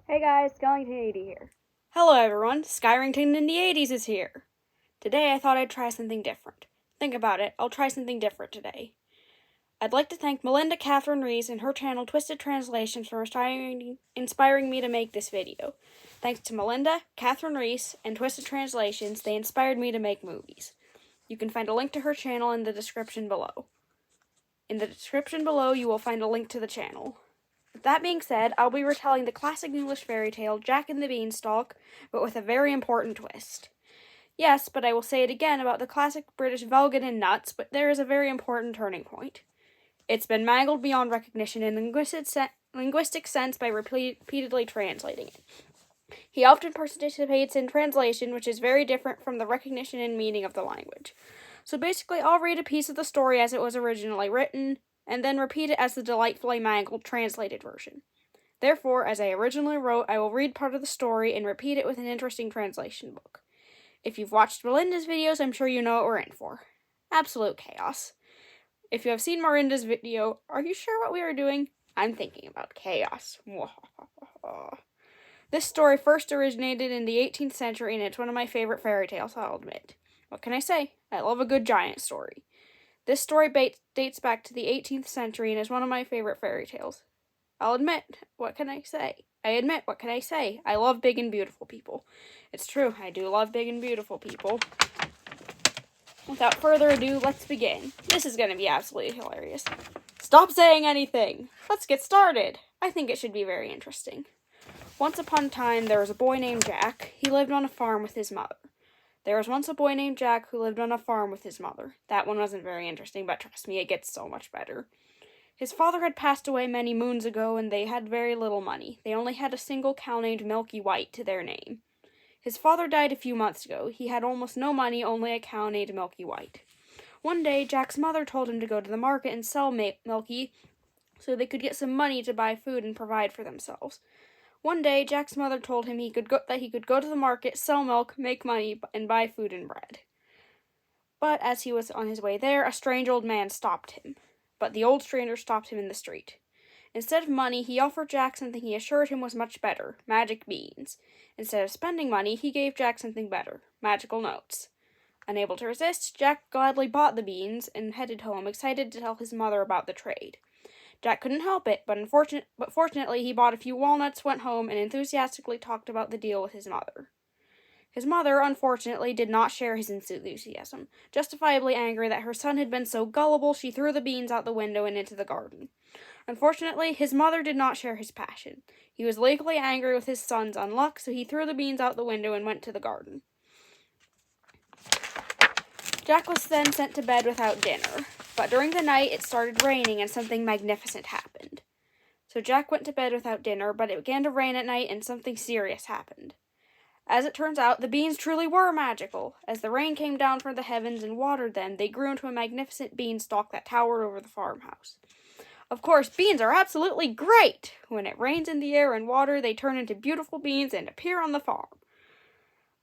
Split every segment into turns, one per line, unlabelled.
Hey guys, Skellington80 here.
Hello everyone, Skyrington in the 80s is here. Today I thought I'd try something different. Think about it, I'll try something different today. I'd like to thank Melinda Catherine Reese and her channel Twisted Translations for inspiring me to make this video. Thanks to Melinda, Catherine Reese, and Twisted Translations, they inspired me to make movies. You can find a link to her channel in the description below. In the description below, you will find a link to the channel. With that being said, I'll be retelling the classic English fairy tale, Jack and the Beanstalk, but with a very important twist. Yes, but I will say it again about the classic British Velvet and Nuts, but there is a very important turning point. It's been mangled beyond recognition in linguistic sense by repeatedly translating it. He often participates in translation, which is very different from the recognition and meaning of the language. So basically, I'll read a piece of the story as it was originally written, and then repeat it as the delightfully mangled translated version. Therefore, as I originally wrote, I will read part of the story and repeat it with an interesting translation book. If you've watched Melinda's videos, I'm sure you know what we're in for. Absolute chaos. If you have seen Miranda's video, are you sure what we are doing? I'm thinking about chaos. This story first originated in the 18th century, and it's one of my favorite fairy tales, I'll admit. What can I say? I love a good giant story. This story dates back to the 18th century and is one of my favorite fairy tales. I'll admit, what can I say? I love big and beautiful people. It's true, I do love big and beautiful people. Without further ado, let's begin. This is going to be absolutely hilarious. Stop saying anything! Let's get started! I think it should be very interesting. Once upon a time, there was a boy named Jack. He lived on a farm with his mother. There was once a boy named Jack who lived on a farm with his mother. That one wasn't very interesting, but trust me, it gets so much better. His father had passed away many moons ago, and they had very little money. They only had a single cow named Milky White to their name. His father died a few months ago. He had almost no money, only a cow named Milky White. One day, Jack's mother told him to go to the market and sell Milky so they could get some money to buy food and provide for themselves. One day, Jack's mother told him that he could go to the market, sell milk, make money, and buy food and bread. But as he was on his way there, a strange old man stopped him. But the old stranger stopped him in the street. Instead of money, he offered Jack something he assured him was much better, magic beans. Instead of spending money, he gave Jack something better, magical notes. Unable to resist, Jack gladly bought the beans and headed home, excited to tell his mother about the trade. Jack couldn't help it, but fortunately he bought a few walnuts, went home, and enthusiastically talked about the deal with his mother. His mother, unfortunately, did not share his enthusiasm. Justifiably angry that her son had been so gullible, she threw the beans out the window and into the garden. Unfortunately, his mother did not share his passion. He was legally angry with his son's unluck, so he threw the beans out the window and went to the garden. Jack was then sent to bed without dinner, but during the night it started raining and something magnificent happened. So Jack went to bed without dinner, but it began to rain at night and something serious happened. As it turns out, the beans truly were magical. As the rain came down from the heavens and watered them, they grew into a magnificent beanstalk that towered over the farmhouse. Of course, beans are absolutely great! When it rains in the air and water, they turn into beautiful beans and appear on the farm.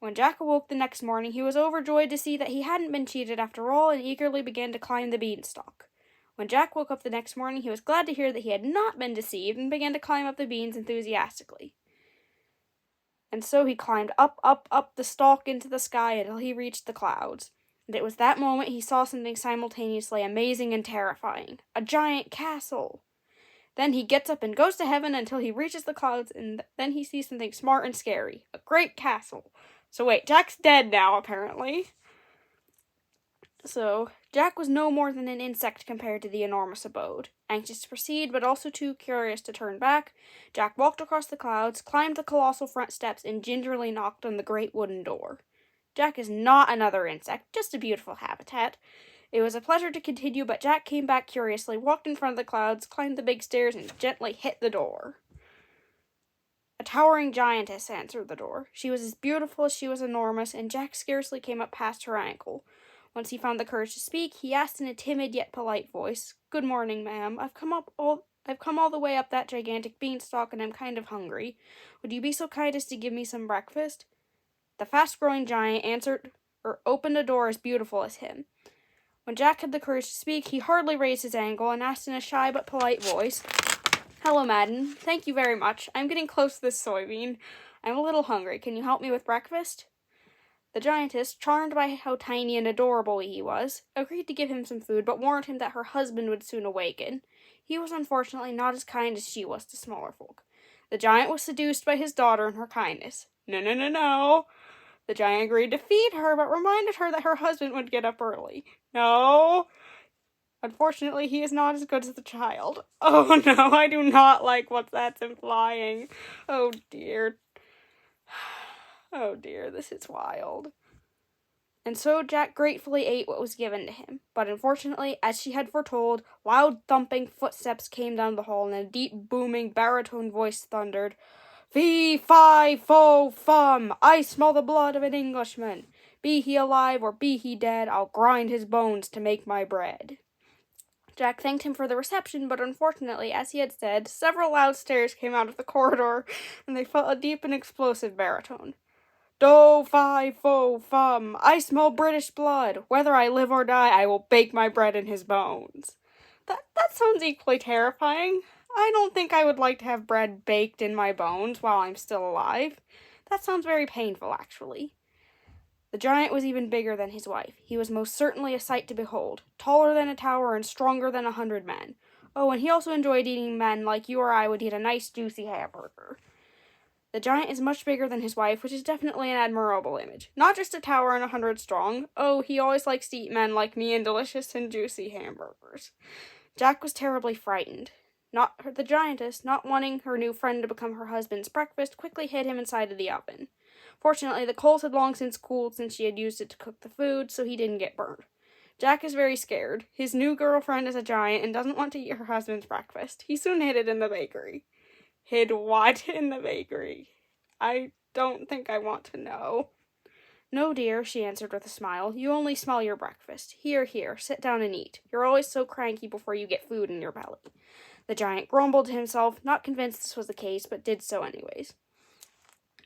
When Jack awoke the next morning, he was overjoyed to see that he hadn't been cheated after all and eagerly began to climb the beanstalk. When Jack woke up the next morning, he was glad to hear that he had not been deceived and began to climb up the beans enthusiastically. And so he climbed up the stalk into the sky until he reached the clouds. And it was that moment he saw something simultaneously amazing and terrifying. A giant castle! Then he gets up and goes to heaven until he reaches the clouds, and then he sees something smart and scary. A great castle. So wait, Jack's dead now, apparently. So, Jack was no more than an insect compared to the enormous abode. Anxious to proceed, but also too curious to turn back, Jack walked across the clouds, climbed the colossal front steps, and gingerly knocked on the great wooden door. Jack is not another insect, just a beautiful habitat. It was a pleasure to continue, but Jack came back curiously, walked in front of the clouds, climbed the big stairs, and gently hit the door. A towering giantess answered the door. She was as beautiful as she was enormous, and Jack scarcely came up past her ankle. Once he found the courage to speak, he asked in a timid yet polite voice, "Good morning, ma'am. I've come all the way up that gigantic beanstalk, and I'm kind of hungry. Would you be so kind as to give me some breakfast?" The fast-growing giant opened a door as beautiful as him. When Jack had the courage to speak, he hardly raised his ankle and asked in a shy but polite voice, Hello, Madden. Thank you very much. I'm getting close to this soybean. I'm a little hungry. Can you help me with breakfast? The giantess, charmed by how tiny and adorable he was, agreed to give him some food, but warned him that her husband would soon awaken. He was unfortunately not as kind as she was to smaller folk. The giant was seduced by his daughter and her kindness. No, no, no, no. The giant agreed to feed her, but reminded her that her husband would get up early. No. Unfortunately, he is not as good as the child. Oh no, I do not like what that's implying. Oh dear. Oh dear, this is wild. And so Jack gratefully ate what was given to him. But unfortunately, as she had foretold, loud thumping footsteps came down the hall, and a deep, booming, baritone voice thundered, "Fee, fi, fo, fum! I smell the blood of an Englishman. Be he alive or be he dead, I'll grind his bones to make my bread." Jack thanked him for the reception, but unfortunately, as he had said, several loud stares came out of the corridor, and they felt a deep and explosive baritone. "Do, fi, fo, fum! I smell British blood. Whether I live or die, I will bake my bread in his bones." That sounds equally terrifying. I don't think I would like to have bread baked in my bones while I'm still alive. That sounds very painful, actually. The giant was even bigger than his wife. He was most certainly a sight to behold, taller than a tower and stronger than 100 men. Oh, and he also enjoyed eating men like you or I would eat a nice juicy hamburger. The giant is much bigger than his wife, which is definitely an admirable image. Not just a tower and 100 strong. Oh, he always likes to eat men like me and delicious and juicy hamburgers. Jack was terribly frightened. The giantess, not wanting her new friend to become her husband's breakfast, quickly hid him inside of the oven. Fortunately, the coals had long since cooled since she had used it to cook the food, so he didn't get burned. Jack is very scared. His new girlfriend is a giant and doesn't want to eat her husband's breakfast. He soon hid it in the bakery. Hid what in the bakery? I don't think I want to know. "No, dear," she answered with a smile. "You only smell your breakfast. Here, here, sit down and eat. You're always so cranky before you get food in your belly." The giant grumbled to himself, not convinced this was the case, but did so anyways.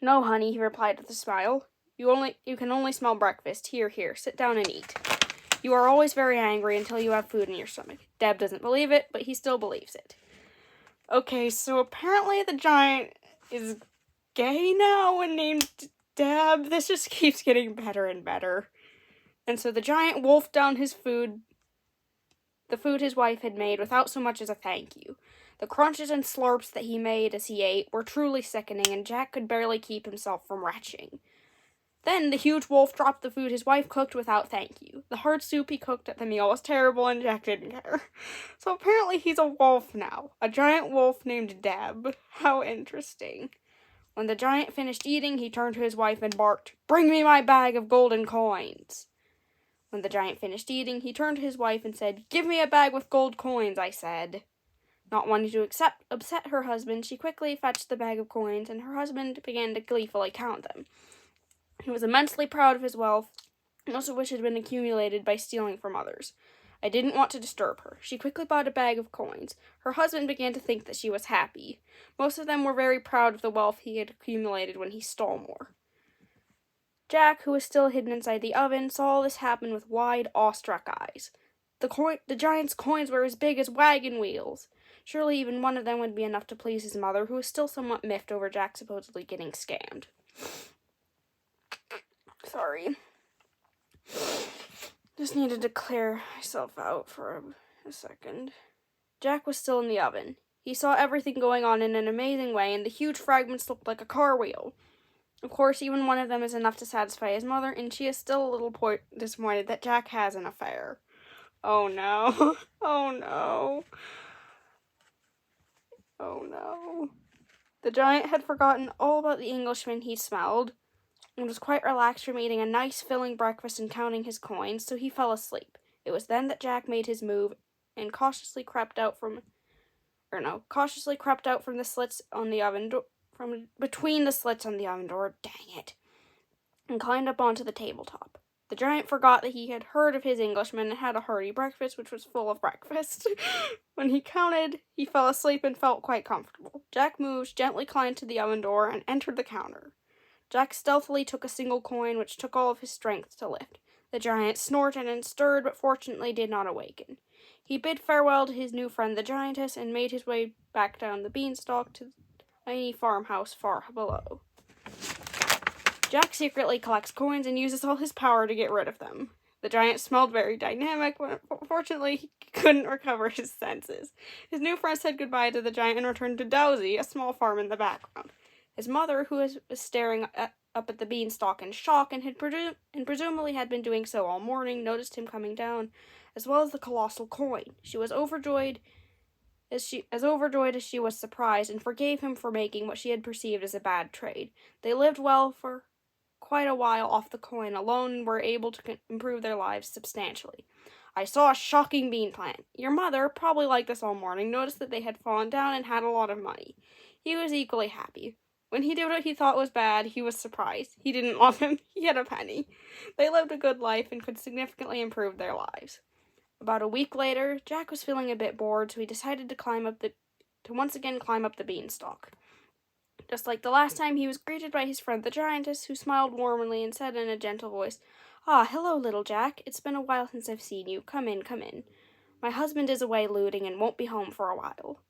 "No, honey," he replied with a smile. You can only smell breakfast. Here, here, sit down and eat. You are always very angry until you have food in your stomach." Deb doesn't believe it, but he still believes it. Okay, so apparently the giant is gay now and named Deb. This just keeps getting better and better. And so the giant wolfed down his food, the food his wife had made, without so much as a thank you. The crunches and slurps that he made as he ate were truly sickening, and Jack could barely keep himself from retching. Then the huge wolf dropped the food his wife cooked without thank you. The hard soup he cooked at the meal was terrible, and Jack didn't care. So apparently he's a wolf now. A giant wolf named Deb. How interesting. When the giant finished eating, he turned to his wife and barked, "Bring me my bag of golden coins." When the giant finished eating, he turned to his wife and said, "Give me a bag with gold coins," I said. Not wanting to upset her husband, she quickly fetched the bag of coins, and her husband began to gleefully count them. He was immensely proud of his wealth, most of which had been accumulated by stealing from others. I didn't want to disturb her. She quickly bought a bag of coins. Her husband began to think that she was happy. Most of them were very proud of the wealth he had accumulated when he stole more. Jack, who was still hidden inside the oven, saw all this happen with wide, awestruck eyes. The giant's coins were as big as wagon wheels. Surely even one of them would be enough to please his mother, who was still somewhat miffed over Jack supposedly getting scammed. Sorry. Just needed to clear myself out for a second. Jack was still in the oven. He saw everything going on in an amazing way, and the huge fragments looked like a car wheel. Of course, even one of them is enough to satisfy his mother, and she is still a little disappointed that Jack has an affair. Oh no. Oh no. Oh no. The giant had forgotten all about the Englishman he smelled, and was quite relaxed from eating a nice filling breakfast and counting his coins, so he fell asleep. It was then that Jack made his move and cautiously crept out from the slits on the oven door, from between the slits on the oven door, dang it, and climbed up onto the tabletop. The giant forgot that he had heard of his Englishman and had a hearty breakfast, which was full of breakfast. When he counted, he fell asleep and felt quite comfortable. Jack moved, gently climbed to the oven door, and entered the counter. Jack stealthily took a single coin, which took all of his strength to lift. The giant snorted and stirred, but fortunately did not awaken. He bid farewell to his new friend the giantess, and made his way back down the Beanstalk to the tiny farmhouse far below. Jack secretly collects coins and uses all his power to get rid of them. The giant smelled very dynamic, but unfortunately he couldn't recover his senses. His new friend said goodbye to the giant and returned to Dowsy, a small farm in the background. His mother, who was staring up at the Beanstalk in shock and presumably had been doing so all morning, noticed him coming down, as well as the colossal coin. She was overjoyed as she was surprised, and forgave him for making what she had perceived as a bad trade. They lived well for quite a while off the coin alone and were able to improve their lives substantially. I saw a shocking bean plant. Your mother, probably like this all morning, noticed that they had fallen down and had a lot of money. He was equally happy. When he did what he thought was bad, he was surprised. He didn't love him. He had a penny. They lived a good life and could significantly improve their lives. About a week later, Jack was feeling a bit bored, so he decided to once again climb up the Beanstalk. Just like the last time, he was greeted by his friend the giantess, who smiled warmly and said in a gentle voice, "Ah, hello, little Jack. It's been a while since I've seen you. Come in, come in. My husband is away looting and won't be home for a while."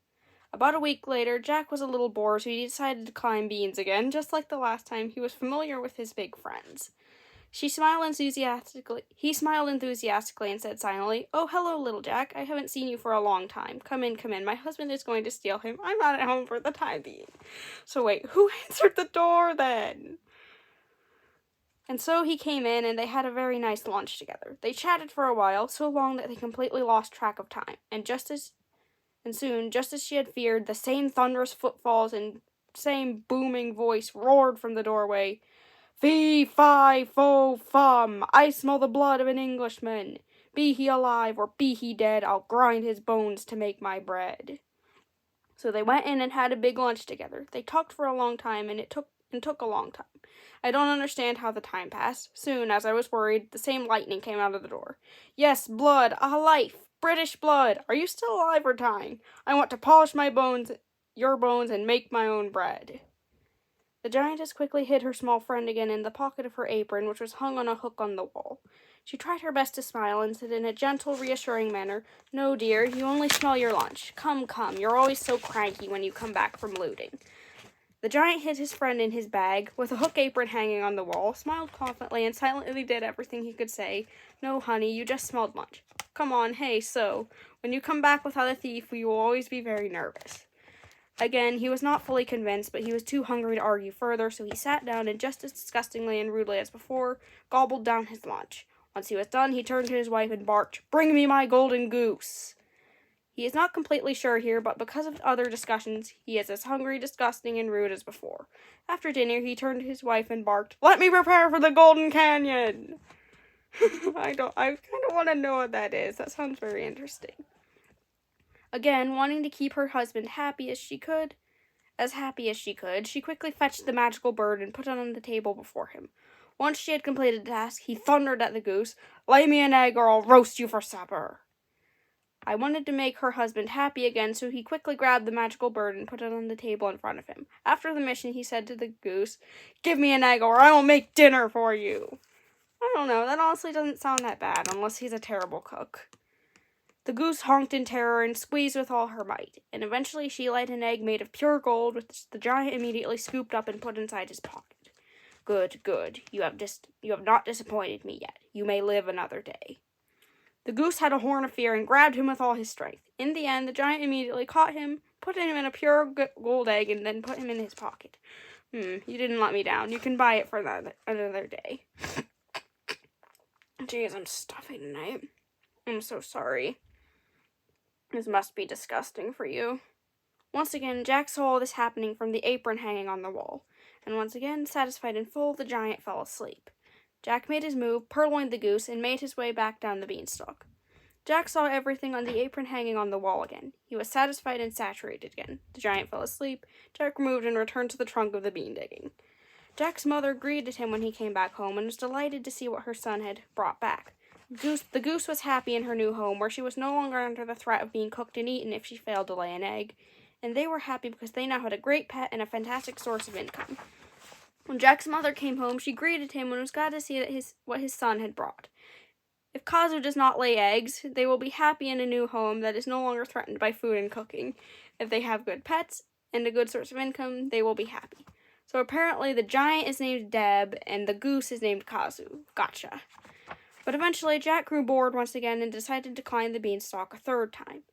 About a week later, Jack was a little bored, so he decided to climb beans again. Just like the last time, he was familiar with his big friends. He smiled enthusiastically and said silently, "Oh, hello, little Jack. I haven't seen you for a long time. Come in, come in. My husband is going to steal him. I'm not at home for the time being." So wait, who answered the door then? And so he came in, and they had a very nice lunch together. They chatted for a while, so long that they completely lost track of time. And soon, just as she had feared, the same thunderous footfalls and same booming voice roared from the doorway. "Fee, fi, fo, fum, I smell the blood of an Englishman. Be he alive or be he dead, I'll grind his bones to make my bread." So they went in and had a big lunch together. They talked for a long time, and it took a long time. I don't understand how the time passed. Soon, as I was worried, the same lightning came out of the door. "Yes, blood, life, British blood. Are you still alive or dying? I want to polish your bones, and make my own bread." The giantess quickly hid her small friend again in the pocket of her apron, which was hung on a hook on the wall. She tried her best to smile and said in a gentle, reassuring manner, "No, dear, you only smell your lunch. Come, come, you're always so cranky when you come back from looting." The giant hid his friend in his bag, with a hook apron hanging on the wall, smiled confidently, and silently did everything he could say. "No, honey, you just smelled lunch. Come on, hey, so, when you come back without a thief, you will always be very nervous." Again, he was not fully convinced, but he was too hungry to argue further, so he sat down and, just as disgustingly and rudely as before, gobbled down his lunch. Once he was done, he turned to his wife and barked, "Bring me my golden goose." He is not completely sure here, but because of other discussions, he is as hungry, disgusting, and rude as before. After dinner, he turned to his wife and barked, "Let me prepare for the Golden Canyon!" I kind of want to know what that is. That sounds very interesting. Again, wanting to keep her husband as happy as she could, she quickly fetched the magical bird and put it on the table before him. Once she had completed the task, he thundered at the goose, "Lay me an egg or I'll roast you for supper." I wanted to make her husband happy again, so he quickly grabbed the magical bird and put it on the table in front of him. After the mission, he said to the goose, "Give me an egg or I will make dinner for you." I don't know, that honestly doesn't sound that bad, unless he's a terrible cook. The goose honked in terror and squeezed with all her might, and eventually she laid an egg made of pure gold, which the giant immediately scooped up and put inside his pocket. "Good, good. You have not disappointed me yet. You may live another day." The goose had a horn of fear and grabbed him with all his strength. In the end, the giant immediately caught him, put him in a pure gold egg, and then put him in his pocket. You didn't let me down. You can buy it for another day." Jeez, I'm stuffy tonight. I'm so sorry. This must be disgusting for you. Once again, Jack saw all this happening from the apron hanging on the wall, and once again, satisfied in full, the giant fell asleep. Jack made his move, purloined the goose, and made his way back down the Beanstalk. Jack saw everything on the apron hanging on the wall again. He was satisfied and saturated again. The giant fell asleep. Jack moved and returned to the trunk of the bean digging. Jack's mother greeted him when he came back home and was delighted to see what her son had brought back. The goose was happy in her new home, where she was no longer under the threat of being cooked and eaten if she failed to lay an egg. And they were happy because they now had a great pet and a fantastic source of income. When Jack's mother came home, she greeted him and was glad to see what his son had brought. If Kazu does not lay eggs, they will be happy in a new home that is no longer threatened by food and cooking. If they have good pets and a good source of income, they will be happy. So apparently the giant is named Deb and the goose is named Kazu. Gotcha. But eventually Jack grew bored once again and decided to climb the beanstalk a third time.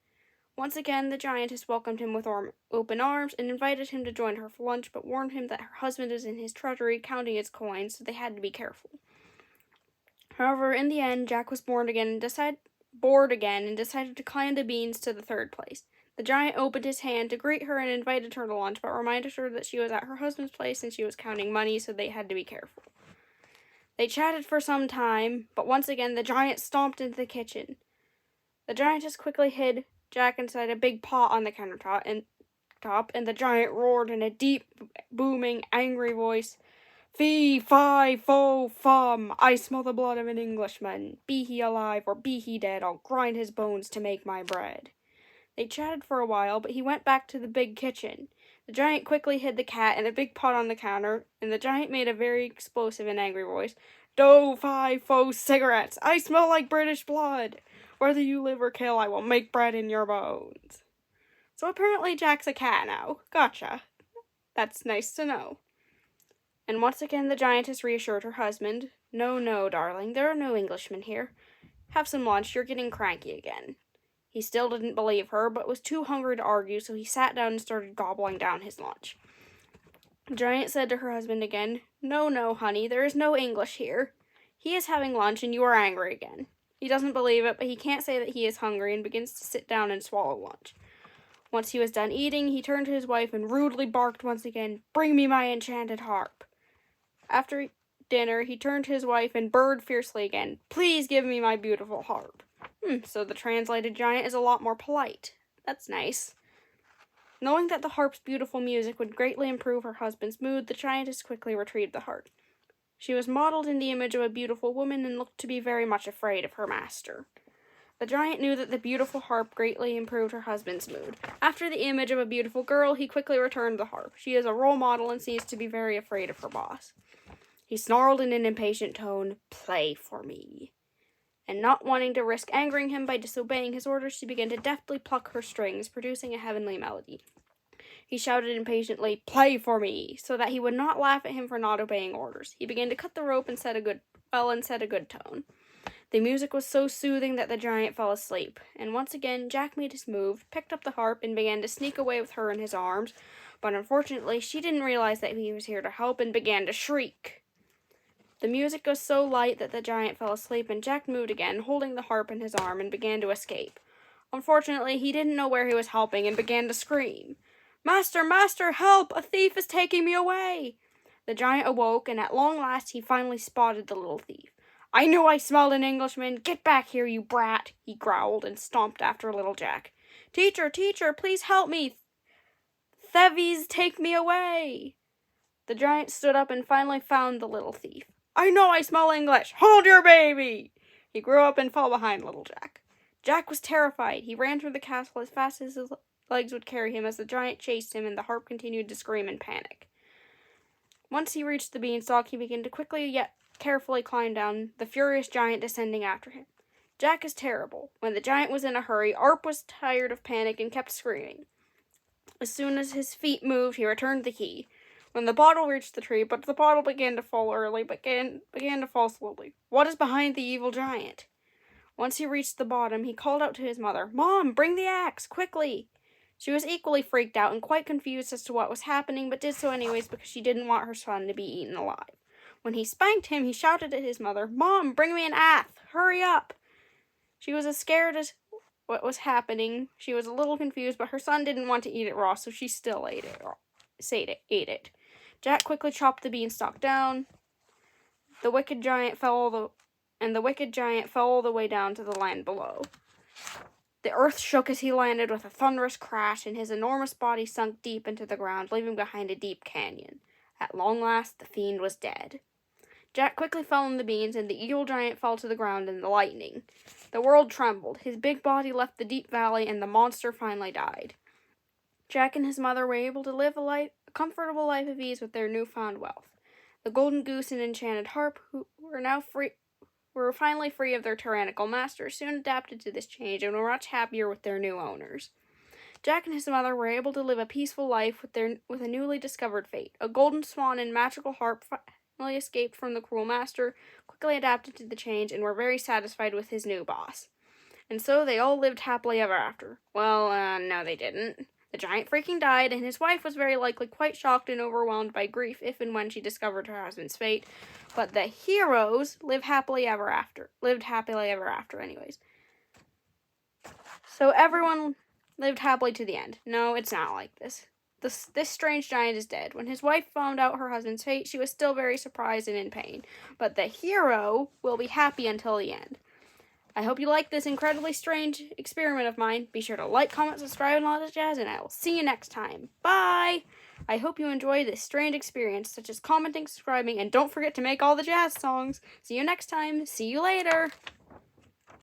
Once again, the giantess welcomed him with open arms and invited him to join her for lunch, but warned him that her husband is in his treasury counting his coins, so they had to be careful. However, in the end, Jack was bored again and decided to climb the beans to the third place. The giant opened his hand to greet her and invited her to lunch, but reminded her that she was at her husband's place and she was counting money, so they had to be careful. They chatted for some time, but once again the giant stomped into the kitchen. The giantess quickly hid Jack inside a big pot on the countertop, and the giant roared in a deep, booming, angry voice, "Fee, fi, fo, fum, I smell the blood of an Englishman. Be he alive or be he dead, I'll grind his bones to make my bread." They chatted for a while, but he went back to the big kitchen. The giant quickly hid the cat in a big pot on the counter, and the giant made a very explosive and angry voice, "Do, fi, fo, cigarettes, I smell like British blood. Whether you live or kill, I will make bread in your bones." So apparently Jack's a cat now. Gotcha. That's nice to know. And once again the giantess reassured her husband, "No, no, darling, there are no Englishmen here. Have some lunch, you're getting cranky again." He still didn't believe her, but was too hungry to argue, so he sat down and started gobbling down his lunch. The giant said to her husband again, "No, no, honey, there is no English here. He is having lunch and you are angry again." He doesn't believe it, but he can't say that he is hungry and begins to sit down and swallow lunch. Once he was done eating, he turned to his wife and rudely barked once again, "Bring me my enchanted harp." After dinner, he turned to his wife and burred fiercely again, "Please give me my beautiful harp." So the translated giant is a lot more polite. That's nice. Knowing that the harp's beautiful music would greatly improve her husband's mood, the giantess quickly retrieved the harp. She was modeled in the image of a beautiful woman and looked to be very much afraid of her master. The giant knew that the beautiful harp greatly improved her husband's mood. After the image of a beautiful girl, he quickly returned the harp. She is a role model and seems to be very afraid of her boss. He snarled in an impatient tone, "Play for me." And not wanting to risk angering him by disobeying his orders, she began to deftly pluck her strings, producing a heavenly melody. He shouted impatiently, "Play for me," so that he would not laugh at him for not obeying orders. He began to cut the rope and set a good tone. The music was so soothing that the giant fell asleep, and once again Jack made his move, picked up the harp, and began to sneak away with her in his arms, but unfortunately she didn't realize that he was here to help and began to shriek. The music was so light that the giant fell asleep, and Jack moved again, holding the harp in his arm, and began to escape. Unfortunately, he didn't know where he was helping and began to scream, "Master, master, help! A thief is taking me away!" The giant awoke, and at long last he finally spotted the little thief. "I knew I smelled an Englishman! Get back here, you brat!" he growled, and stomped after little Jack. Teacher, please help me! Thieves take me away!" The giant stood up and finally found the little thief. "I know I smell English! Hold your baby!" He grew up and fell behind little Jack. Jack was terrified. He ran through the castle as fast as his legs would carry him as the giant chased him and the harp continued to scream in panic. Once he reached the beanstalk, he began to quickly yet carefully climb down, the furious giant descending after him. Jack is terrible. When the giant was in a hurry, Arp was tired of panic and kept screaming. As soon as his feet moved, he returned the key. When the bottle reached the tree, but the bottle began to fall early, began to fall slowly. What is behind the evil giant? Once he reached the bottom, he called out to his mother, "Mom, bring the axe, quickly!" She was equally freaked out and quite confused as to what was happening, but did so anyways because she didn't want her son to be eaten alive. When he spanked him, he shouted at his mother, "Mom, bring me an axe! Hurry up!" She was as scared as what was happening. She was a little confused, but her son didn't want to eat it raw, so she still ate it. Jack quickly chopped the beanstalk down. The wicked giant fell all the way down to the land below. The earth shook as he landed with a thunderous crash, and his enormous body sunk deep into the ground, leaving behind a deep canyon. At long last, the fiend was dead. Jack quickly fell in the beans, and the evil giant fell to the ground in the lightning. The world trembled. His big body left the deep valley, and the monster finally died. Jack and his mother were able to live a comfortable life of ease with their newfound wealth. The golden goose and enchanted harp, who were finally free of their tyrannical masters, soon adapted to this change and were much happier with their new owners. Jack and his mother were able to live a peaceful life with a newly discovered fate. A golden swan and magical harp finally escaped from the cruel master, quickly adapted to the change, and were very satisfied with his new boss. And so they all lived happily ever after. Well, no they didn't. The giant freaking died, and his wife was very likely quite shocked and overwhelmed by grief if and when she discovered her husband's fate. But the heroes lived happily ever after anyways. So everyone lived happily to the end. No, it's not like this. This strange giant is dead. When his wife found out her husband's fate, she was still very surprised and in pain. But the hero will be happy until the end. I hope you like this incredibly strange experiment of mine. Be sure to like, comment, subscribe, and all that jazz, and I will see you next time. Bye! I hope you enjoy this strange experience, such as commenting, subscribing, and don't forget to make all the jazz songs. See you next time. See you later.